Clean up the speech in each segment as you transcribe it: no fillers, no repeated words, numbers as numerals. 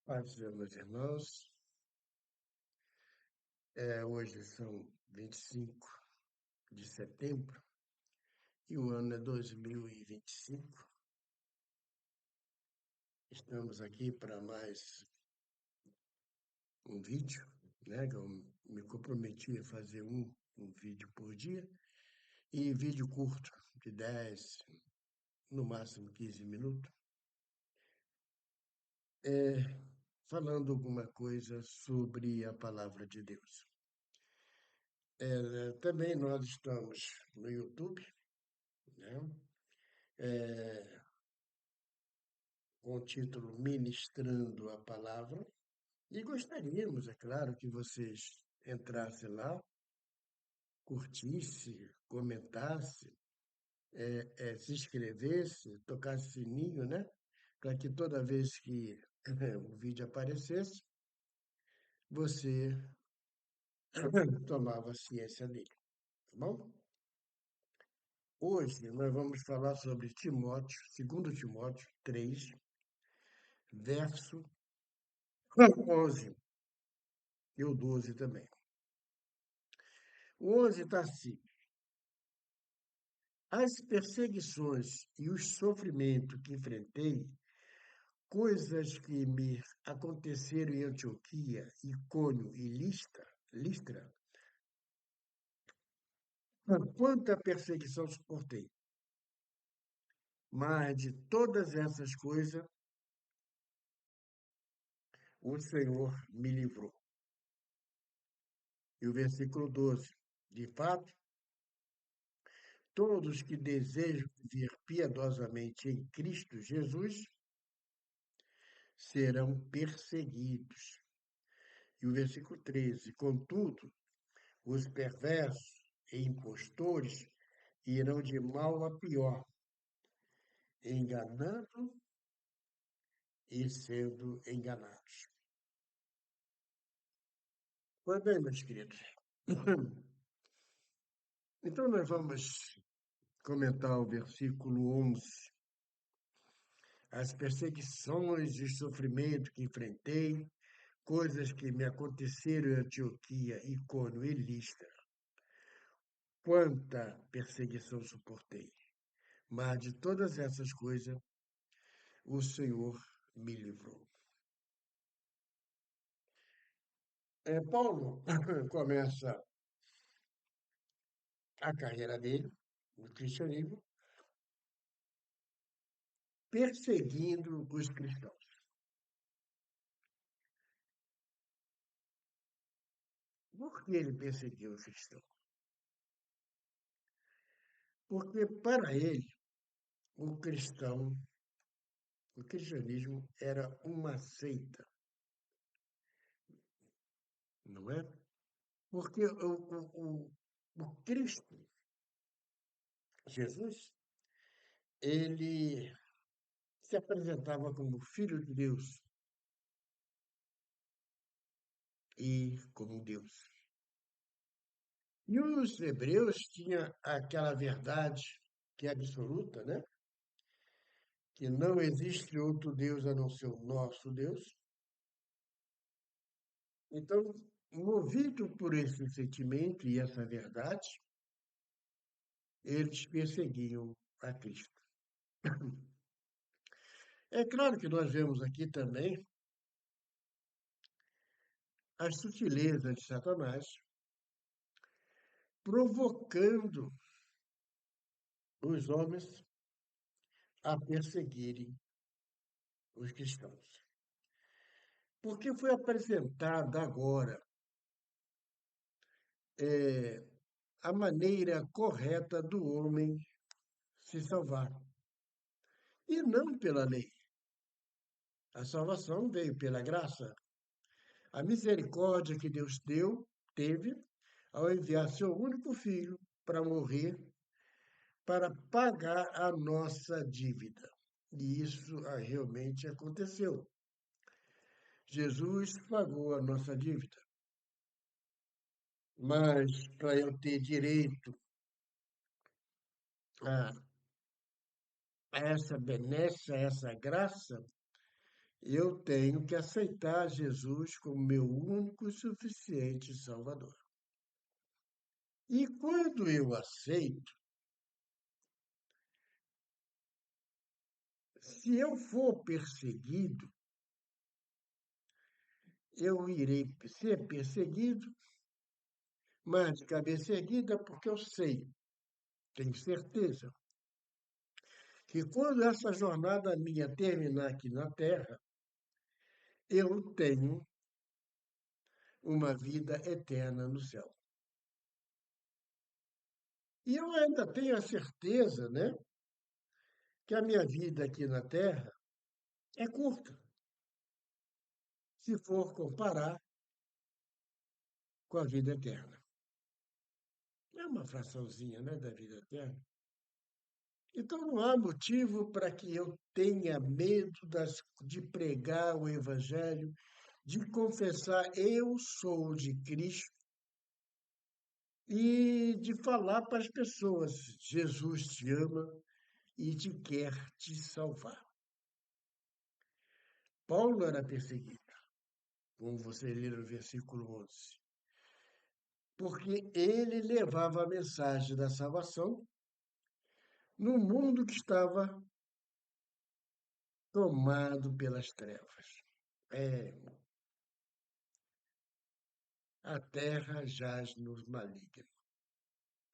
Paz, meus irmãos, hoje são 25 de setembro e o ano é 2025. Estamos aqui para mais um vídeo, né? Que eu me comprometi a fazer um vídeo por dia e vídeo curto, de 10, no máximo 15 minutos, falando alguma coisa sobre a palavra de Deus. Também nós estamos no YouTube, né? É, com o título Ministrando a Palavra. E gostaríamos, é claro, que vocês entrassem lá, curtisse, comentasse, se inscrevesse, tocasse sininho, né? Para que toda vez que o vídeo aparecesse, você tomava ciência dele, tá bom? Hoje nós vamos falar sobre Timóteo, 2 Timóteo 3, verso 11 e o 12 também. O 11 está assim: as perseguições e os sofrimentos que enfrentei, coisas que me aconteceram em Antioquia, Icônio e Listra, quanta perseguição suportei. Mas de todas essas coisas, o Senhor me livrou. E o versículo 12: de fato, todos que desejam viver piedosamente em Cristo Jesus serão perseguidos. E o versículo 13: contudo, os perversos e impostores irão de mal a pior, enganando e sendo enganados. Pois bem, meus queridos. Então, nós vamos comentar o versículo 11. As perseguições e sofrimento que enfrentei, coisas que me aconteceram em Antioquia, Icônio e Listra. Quanta perseguição suportei. Mas de todas essas coisas, o Senhor me livrou. Paulo começa a carreira dele no cristianismo perseguindo os cristãos. Por que ele perseguiu os cristãos? Porque para ele, o cristão, o cristianismo era uma seita, não é? Porque o Cristo, Jesus, ele se apresentava como Filho de Deus e como Deus. E os hebreus tinham aquela verdade que é absoluta, né? Que não existe outro Deus a não ser o nosso Deus. Então, movido por esse sentimento e essa verdade, eles perseguiam a Cristo. É claro que nós vemos aqui também as sutilezas de Satanás provocando os homens a perseguirem os cristãos. Porque foi apresentada agora a maneira correta do homem se salvar. E não pela lei. A salvação veio pela graça. A misericórdia que Deus teve ao enviar seu único filho para morrer, para pagar a nossa dívida. E isso realmente aconteceu. Jesus pagou a nossa dívida. Mas para eu ter direito a essa benesse, a essa graça, eu tenho que aceitar Jesus como meu único e suficiente Salvador. E quando eu aceito, se eu for perseguido, eu irei ser perseguido, mas de cabeça erguida, porque eu sei, tenho certeza, que quando essa jornada minha terminar aqui na Terra, eu tenho uma vida eterna no céu. E eu ainda tenho a certeza, né, que a minha vida aqui na Terra é curta, se for comparar com a vida eterna. É uma fraçãozinha, né, da vida eterna. Então não há motivo para que eu tenha medo de pregar o Evangelho, de confessar eu sou de Cristo e de falar para as pessoas: Jesus te ama e te quer te salvar. Paulo era perseguido, como você lê no versículo 11, porque ele levava a mensagem da salvação no mundo que estava tomado pelas trevas. É, a terra jaz no maligno.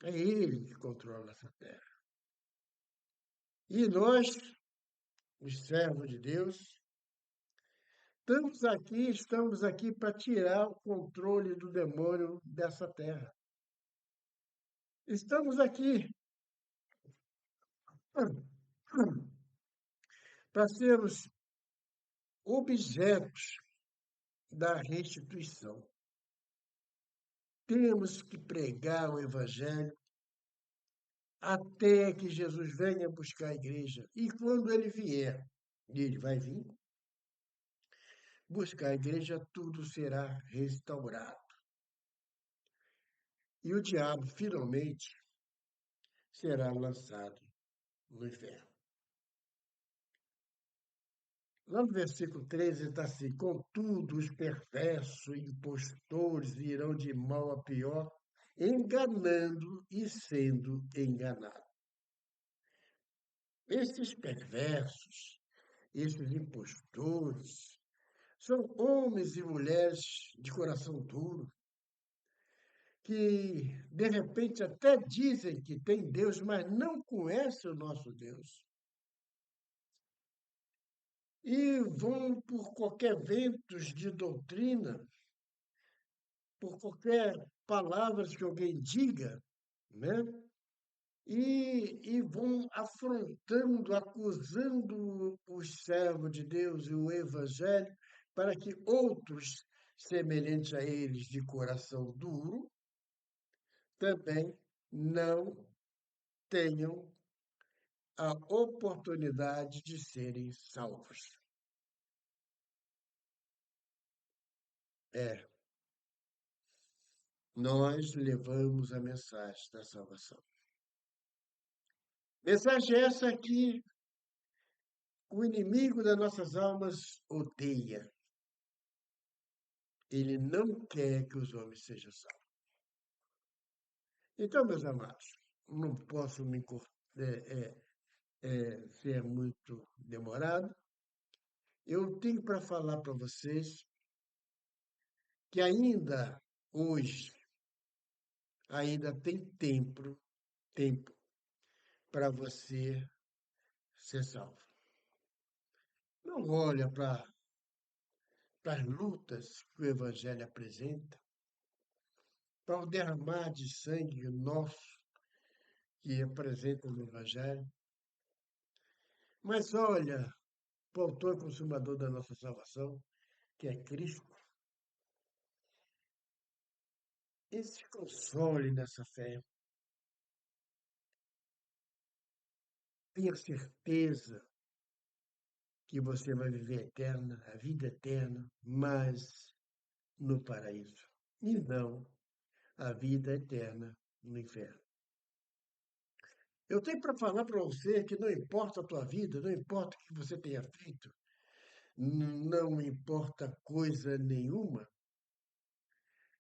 É ele que controla essa terra. E nós, os servos de Deus, estamos aqui para tirar o controle do demônio dessa terra. Estamos aqui para sermos objetos da restituição. Temos que pregar o Evangelho até que Jesus venha buscar a igreja. E quando ele vier, e ele vai vir, buscar a igreja, tudo será restaurado. E o diabo finalmente será lançado no inferno. Lá no versículo 13 está assim: contudo, os perversos e impostores irão de mal a pior, enganando e sendo enganados. Esses perversos, esses impostores, são homens e mulheres de coração duro, que de repente até dizem que tem Deus, mas não conhecem o nosso Deus. E vão por qualquer ventos de doutrina, por qualquer palavras que alguém diga, né? E vão afrontando, acusando os servos de Deus e o Evangelho, para que outros, semelhantes a eles de coração duro, também não tenham a oportunidade de serem salvos. É, nós levamos a mensagem da salvação. Mensagem essa que o inimigo das nossas almas odeia. Ele não quer que os homens sejam salvos. Então, meus amados, não posso ser muito demorado. Eu tenho para falar para vocês que ainda hoje, ainda tem tempo para você ser salvo. Não olha para as lutas que o Evangelho apresenta, para o derramar de sangue nosso que apresenta no Evangelho, mas olha para o autor e consumador da nossa salvação, que é Cristo, e se console nessa fé. Tenha certeza que você vai viver eterna, a vida eterna, mas no paraíso. E não a vida eterna no inferno. Eu tenho para falar para você que não importa a tua vida, não importa o que você tenha feito, não importa coisa nenhuma.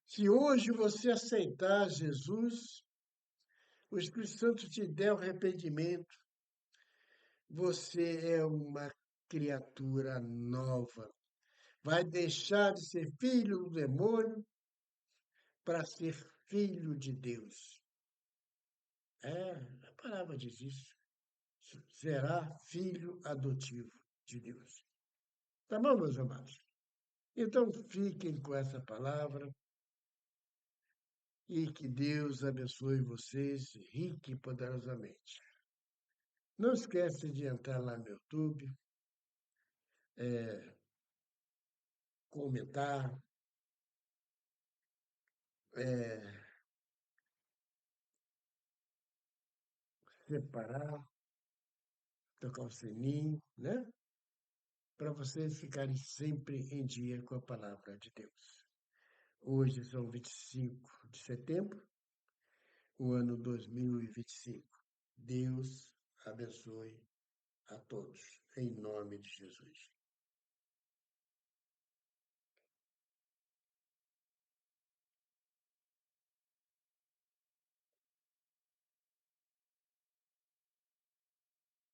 Se hoje você aceitar Jesus, o Espírito Santo te der o arrependimento, você é uma criatura nova. Vai deixar de ser filho do demônio para ser filho de Deus. É, a palavra diz isso. Será filho adotivo de Deus. Tá bom, meus amados? Então fiquem com essa palavra e que Deus abençoe vocês rique e poderosamente. Não esquece de entrar lá no YouTube, é, comentar, é, separar, tocar o sininho, né? Para vocês ficarem sempre em dia com a palavra de Deus. Hoje são 25 de setembro, o ano 2025. Deus abençoe a todos, em nome de Jesus.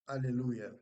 Aleluia.